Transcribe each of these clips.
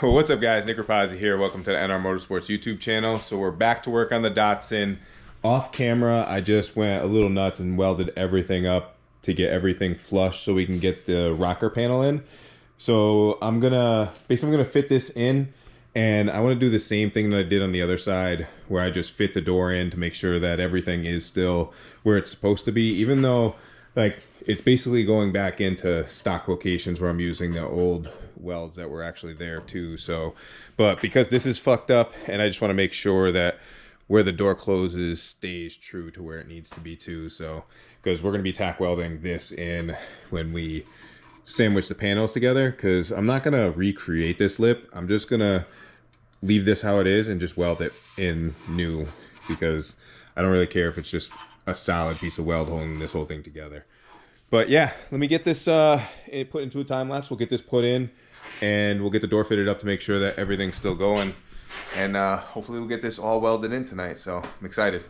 What's up, guys? Nick Rapazzi here. Welcome to the NR Motorsports YouTube channel. So we're back to work on the Datsun. Off camera, I just went a little nuts and welded everything up to get everything flush so we can get the rocker panel in. So I'm gonna fit this in, and I want to do the same thing that I did on the other side, where I just fit the door in to make sure that everything is still where it's supposed to be, even though like it's basically going back into stock locations where I'm using the old welds that were actually there too. So, but because this is fucked up, and I just want to make sure that where the door closes stays true to where it needs to be too. So, because we're going to be tack welding this in when we sandwich the panels together, because I'm not going to recreate this lip. I'm just going to leave this how it is and just weld it in new, because I don't really care if it's just a solid piece of weld holding this whole thing together. But yeah, let me get this put into a time lapse. We'll get this put in, and we'll get the door fitted up to make sure that everything's still going. And hopefully we'll get this all welded in tonight. So I'm excited.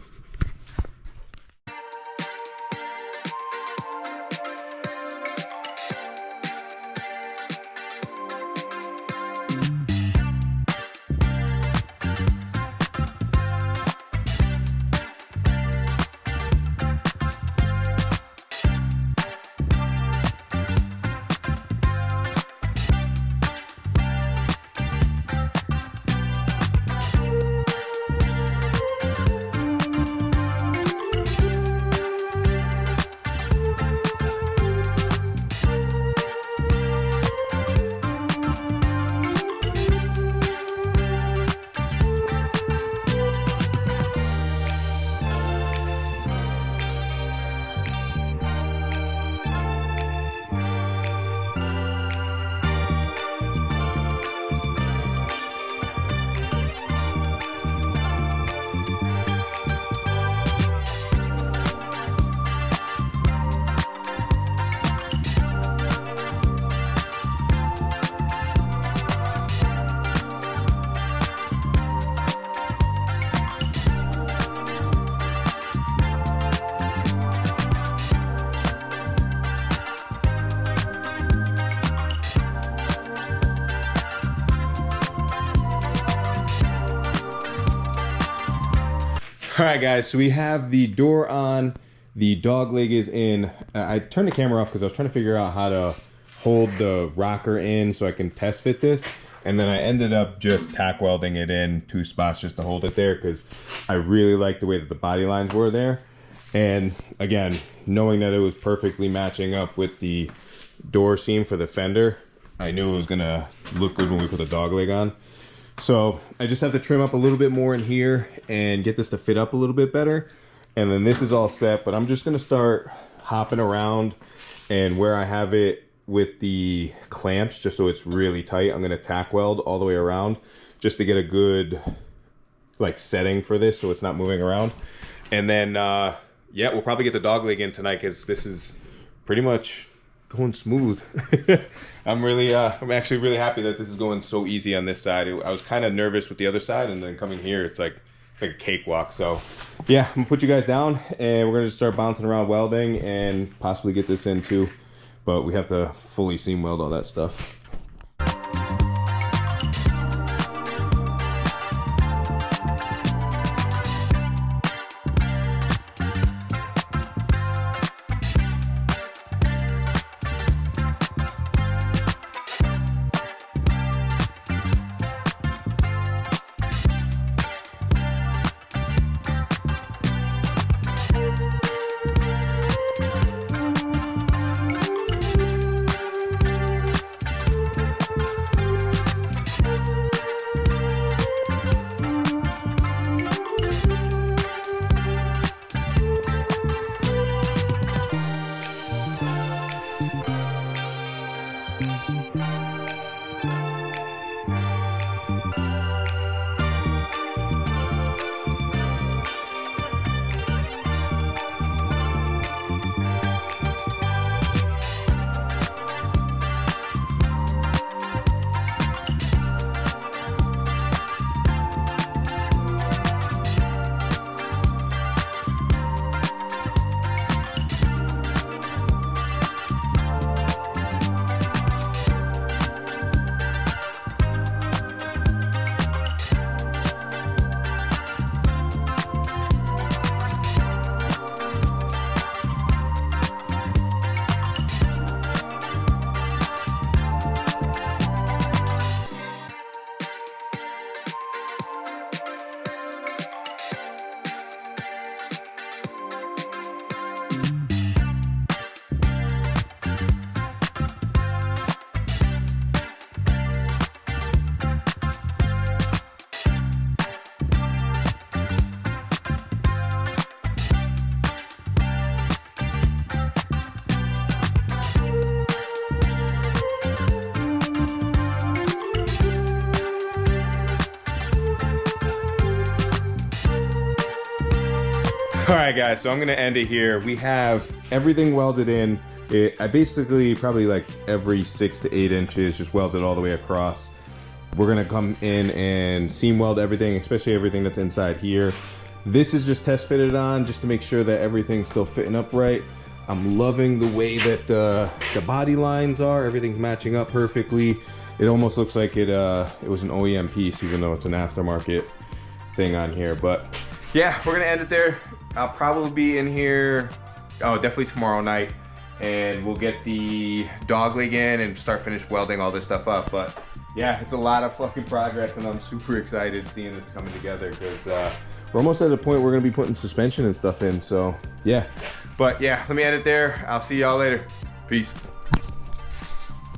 All right, guys, so we have the door on, the dog leg is in. I turned the camera off because I was trying to figure out how to hold the rocker in so I can test fit this. And then I ended up just tack welding it in 2 spots just to hold it there, because I really liked the way that the body lines were there. And again, knowing that it was perfectly matching up with the door seam for the fender, I knew it was gonna look good when we put the dog leg on. So I just have to trim up a little bit more in here and get this to fit up a little bit better. And then this is all set, but I'm just gonna start hopping around, and where I have it with the clamps, just so it's really tight, I'm gonna tack weld all the way around just to get a good like setting for this so it's not moving around. And then yeah, we'll probably get the dog leg in tonight, because this is pretty much going smooth. I'm actually really happy that this is going so easy on this side. I was kind of nervous with the other side, and then coming here, it's like a cakewalk. So yeah, I'm gonna put you guys down, and we're gonna just start bouncing around welding and possibly get this in too. But we have to fully seam weld all that stuff. All right, guys, so I'm gonna end it here. We have everything welded in. I basically probably like every 6 to 8 inches, just welded all the way across. We're gonna come in and seam weld everything, especially everything that's inside here. This is just test fitted on just to make sure that everything's still fitting up right. I'm loving the way that the body lines are. Everything's matching up perfectly. It almost looks like it was an OEM piece, even though it's an aftermarket thing on here. But yeah, we're gonna end it there. I'll probably be in here, definitely tomorrow night, and we'll get the dog leg in and finish welding all this stuff up. But yeah, it's a lot of fucking progress, and I'm super excited seeing this coming together, because we're almost at a point we're gonna be putting suspension and stuff in, so yeah. But yeah, let me end it there. I'll see y'all later. Peace.